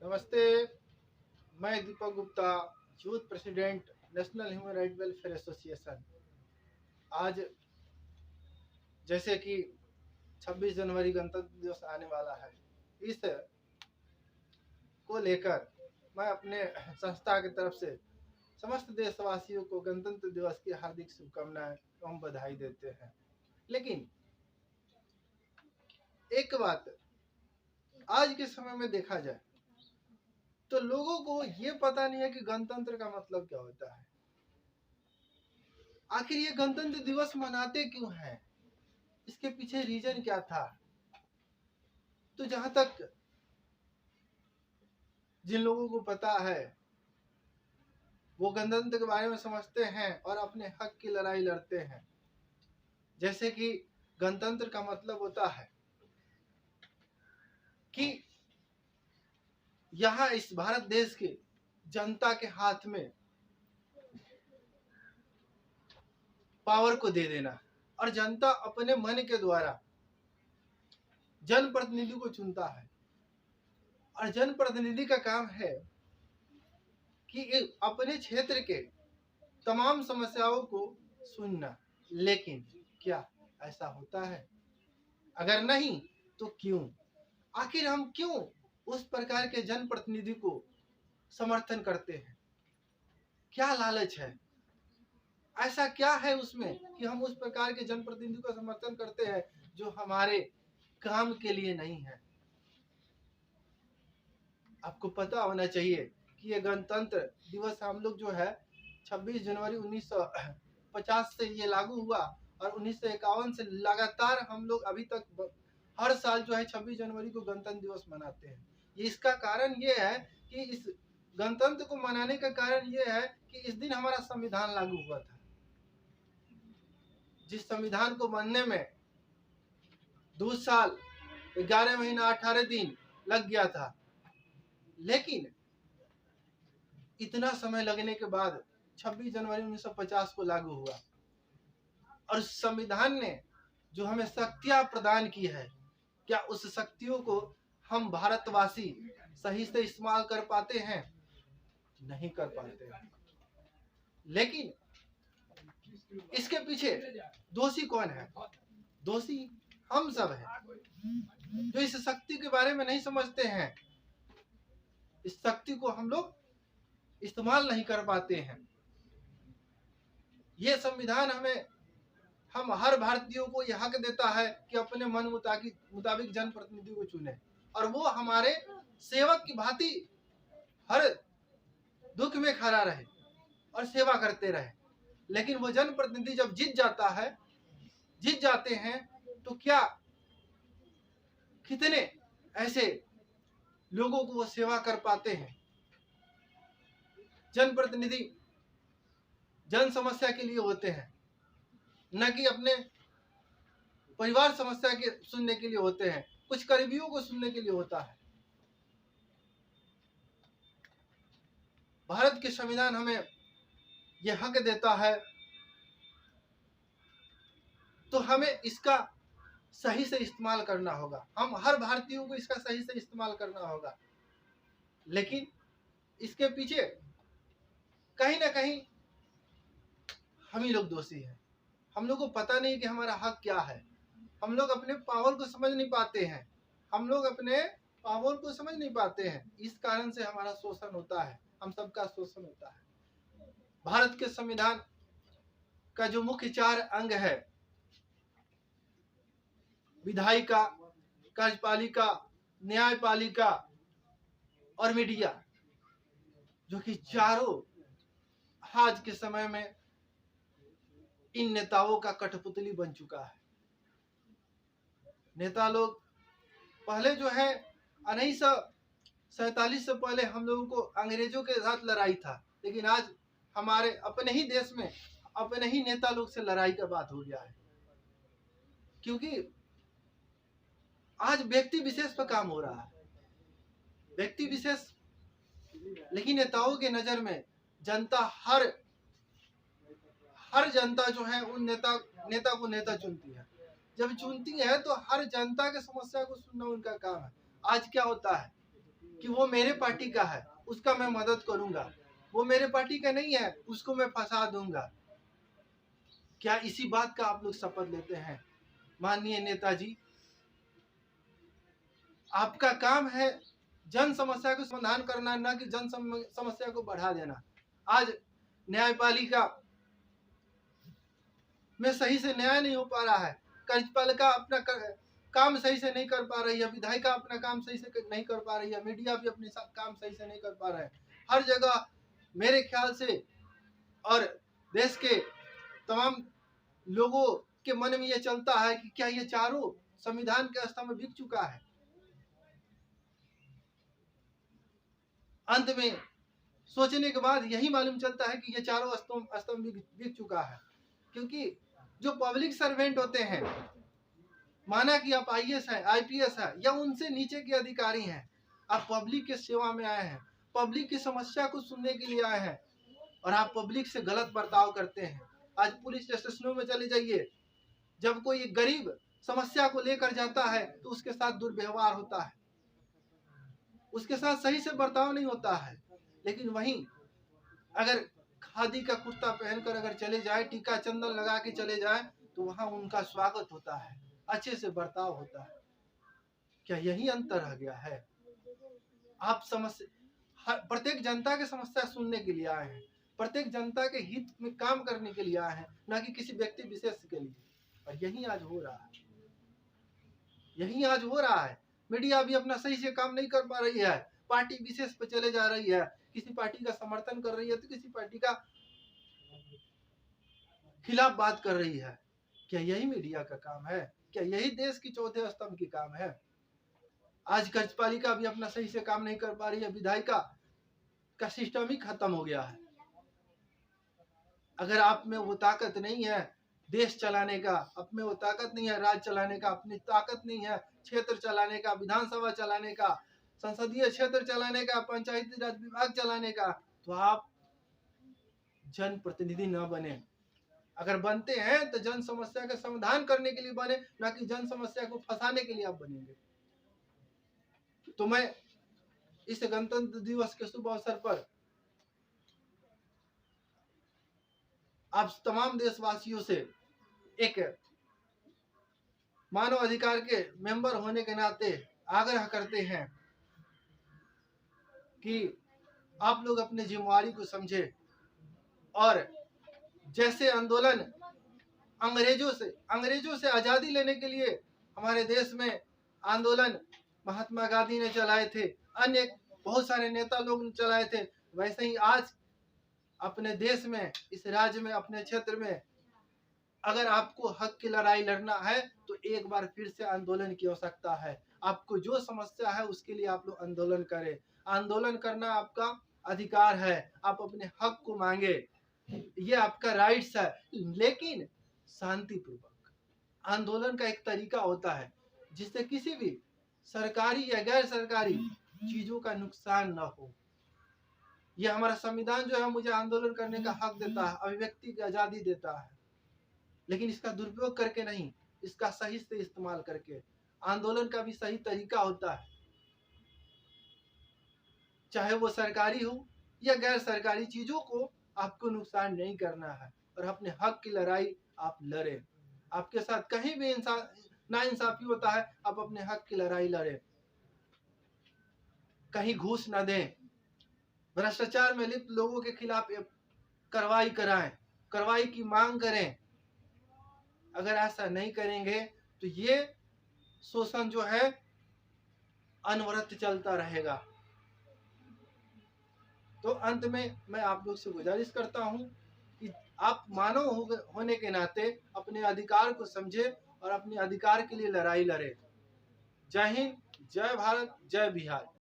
नमस्ते। मैं Deepak Gupta, youth president, national human right welfare association. आज जैसे कि 26 जनवरी गणतंत्र दिवस आने वाला है, इस को लेकर मैं अपने संस्था की तरफ से समस्त देशवासियों को गणतंत्र दिवस की हार्दिक शुभकामनाएं एवं बधाई देते हैं। लेकिन एक बात, आज के समय में देखा जाए तो लोगों को ये पता नहीं है कि गणतंत्र का मतलब क्या होता है। आखिर ये गणतंत्र दिवस मनाते क्यों हैं, इसके पीछे रीजन क्या था। तो जहां तक जिन लोगों को पता है वो गणतंत्र के बारे में समझते हैं और अपने हक की लड़ाई लड़ते हैं। जैसे कि गणतंत्र का मतलब होता है कि यहाँ इस भारत देश के जनता के हाथ में पावर को दे देना और जनता अपने मन के द्वारा जनप्रतिनिधि को चुनता है और जनप्रतिनिधि का काम है कि अपने क्षेत्र के तमाम समस्याओं को सुनना। लेकिन क्या ऐसा होता है? अगर नहीं तो क्यों? आखिर हम क्यों उस प्रकार के जनप्रतिनिधि को समर्थन करते हैं? क्या लालच है? ऐसा क्या है उसमें कि हम उस प्रकार के जनप्रतिनिधि को समर्थन करते हैं जो हमारे काम के लिए नहीं है? आपको पता होना चाहिए कि ये गणतंत्र दिवस हम लोग जो है 26 जनवरी 1950 से ये लागू हुआ और 1951 से लगातार हम लोग अभी तक हर साल जो है 26 जनवरी को गणतंत्र दिवस मनाते हैं। ये इसका कारण ये है कि इस गणतंत्र को मनाने का कारण ये है कि इस दिन हमारा संविधान लागू हुआ था, जिस संविधान को बनने में 2 साल 11 महीना 18 दिन लग गया था। लेकिन इतना समय लगने के बाद 26 जनवरी 1950 को लागू हुआ और संविधान ने जो हमें शक्तियां प्रदान की है, क्या उस शक्तियों को हम भारतवासी सही से इस्तेमाल कर पाते हैं? नहीं कर पाते हैं। लेकिन इसके पीछे दोषी कौन है? दोषी हम सब हैं जो इस शक्ति के बारे में नहीं समझते हैं। इस शक्ति को हम लोग इस्तेमाल नहीं कर पाते हैं। ये संविधान हम हर भारतीयों को यह हक देता है कि अपने मन मुताबिक जनप्रतिनिधि को चुने और वो हमारे सेवक की भांति हर दुख में खड़ा रहे और सेवा करते रहे। लेकिन वो जनप्रतिनिधि जब जीत जाते हैं तो क्या कितने ऐसे लोगों को वो सेवा कर पाते हैं? जनप्रतिनिधि जन समस्या के लिए होते हैं, न कि अपने परिवार समस्या के सुनने के लिए होते हैं, कुछ करीबियों को सुनने के लिए होता है। भारत के संविधान हमें यह हक देता है तो हमें इसका सही से इस्तेमाल करना होगा। हम हर भारतीयों को इसका सही से इस्तेमाल करना होगा। लेकिन इसके पीछे कहीं ना कहीं हम ही लोग दोषी हैं। हम लोग को पता नहीं कि हमारा हक क्या है। हम लोग अपने पावर को समझ नहीं पाते हैं। इस कारण से हमारा शोषण होता है, हम सबका शोषण होता है। भारत के संविधान का जो मुख्य 4 अंग है, विधायिका, कार्यपालिका, न्यायपालिका और मीडिया, जो कि चारों आज के समय में इन नेताओं का कठपुतली बन चुका है। नेता लोग पहले जो है 1947 से पहले हम लोगों को अंग्रेजों के साथ लड़ाई था, लेकिन आज हमारे अपने ही देश में अपने ही नेता लोग से लड़ाई का बात हो गया है। क्योंकि आज व्यक्ति विशेष पर काम हो रहा है, व्यक्ति विशेष। लेकिन नेताओं के नजर में जनता हर जनता जो है उन नेता को नेता चुनती है। जब चुनती है तो हर जनता के समस्या को सुनना उनका काम है। आज क्या होता है, कि वो मेरे पार्टी का है, उसका मैं मदद करूंगा, वो मेरे पार्टी का नहीं है, उसको मैं फंसा दूंगा। क्या इसी बात का आप लोग शपथ लेते हैं? माननीय नेताजी, आपका काम है जन समस्या को समाधान करना, ना कि जन समस्या को बढ़ा देना। आज न्यायपालिका में सही से न्याय नहीं हो पा रहा है, कार्यपालिका अपना काम सही से नहीं कर पा रही है, विधायिका अपना काम सही से नहीं कर पा रही है, मीडिया भी अपने काम सही से नहीं कर पा रहा है। हर जगह मेरे ख्याल से और देश के तमाम लोगों के मन में ये चलता है कि क्या ये चारों संविधान के स्तंभ बिक चुका है। अंत में सोचने के बाद यही मालूम चलता है कि ये चारों स्तंभ बिक चुका है। क्योंकि जो पब्लिक सर्वेंट होते हैं, माना कि आप आईएएस है, आईपीएस है, या उनसे नीचे के अधिकारी हैं, आप पब्लिक के सेवा में आए हैं, पब्लिक की समस्या को सुनने के लिए आए हैं, और आप पब्लिक से गलत बर्ताव करते हैं। आज पुलिस स्टेशनों में चले जाइए, जब कोई गरीब समस्या को लेकर जाता है तो उसके साथ दुर्व्यवहार होता है, उसके साथ सही से बर्ताव नहीं होता है। लेकिन वहीं अगर खादी का कुर्ता पहनकर अगर चले जाए, टीका चंदन लगा के चले जाए, तो वहां उनका स्वागत होता है, अच्छे से बर्ताव होता है। क्या यही अंतर रह गया है? आप प्रत्येक जनता की समस्या सुनने के लिए आए हैं, प्रत्येक जनता के हित में काम करने के लिए आए हैं, ना कि किसी व्यक्ति विशेष के लिए। और यही आज हो रहा है, यही आज हो रहा है। मीडिया भी अपना सही से काम नहीं कर पा रही है, पार्टी विशेष पे चले जा रही है, किसी पार्टी का समर्थन कर रही है तो किसी पार्टी का खिलाफ बात कर रही है। क्या यही मीडिया का काम है? क्या यही देश की चौथे स्तंभ की काम है? आज कार्यपालिका भी अपना सही से काम नहीं कर पा रही है, विधायिका का सिस्टम ही खत्म हो गया है। अगर आप में वो ताकत नहीं है देश चलाने का, आप में वो ताकत नहीं है राज्य चलाने का, अपनी ताकत नहीं है क्षेत्र चलाने का, विधानसभा चलाने का, संसदीय क्षेत्र चलाने का, पंचायती राज विभाग चलाने का, तो आप जनप्रतिनिधि न बने। अगर बनते हैं तो जन समस्या का समाधान करने के लिए बने, ना कि जन समस्या को फंसाने के लिए आप बनेंगे। तो मैं इस गणतंत्र दिवस के शुभ अवसर पर आप तमाम देशवासियों से एक मानव अधिकार के मेंबर होने के नाते आग्रह करते हैं कि आप लोग अपनी जिम्मेवारी को समझे, और जैसे आंदोलन अंग्रेजों से आजादी लेने के लिए हमारे देश में आंदोलन महात्मा गांधी ने चलाए थे, अन्य बहुत सारे नेता लोग ने चलाए थे, वैसे ही आज अपने देश में, इस राज्य में, अपने क्षेत्र में अगर आपको हक की लड़ाई लड़ना है तो एक बार फिर से आंदोलन की आवश्यकता है। आपको जो समस्या है उसके लिए आप लोग आंदोलन करें। आंदोलन करना आपका अधिकार है, आप अपने हक को मांगे, ये आपका राइट्स है। लेकिन शांतिपूर्वक आंदोलन का एक तरीका होता है जिससे किसी भी सरकारी या गैर सरकारी चीजों का नुकसान न हो। यह हमारा संविधान जो है मुझे आंदोलन करने का हक देता है, अभिव्यक्ति की आजादी देता है, लेकिन इसका दुरुपयोग करके नहीं, इसका सही से इस्तेमाल करके। आंदोलन का भी सही तरीका होता है, चाहे वो सरकारी हो या गैर सरकारी, चीजों को आपको नुकसान नहीं करना है और अपने हक की लड़ाई आप लड़े। आपके साथ कहीं भी नाइंसाफी होता है, आप अपने हक की लड़ाई लड़े, कहीं घूस न दें, भ्रष्टाचार में लिप्त लोगों के खिलाफ कार्रवाई कराएं, कार्रवाई की मांग करें। अगर ऐसा नहीं करेंगे तो ये शोषण जो है अनवरत चलता रहेगा। तो अंत में मैं आप लोग से गुजारिश करता हूं कि आप मानव होने के नाते अपने अधिकार को समझे और अपने अधिकार के लिए लड़ाई लड़े। जय हिंद, जय भारत, जय बिहार।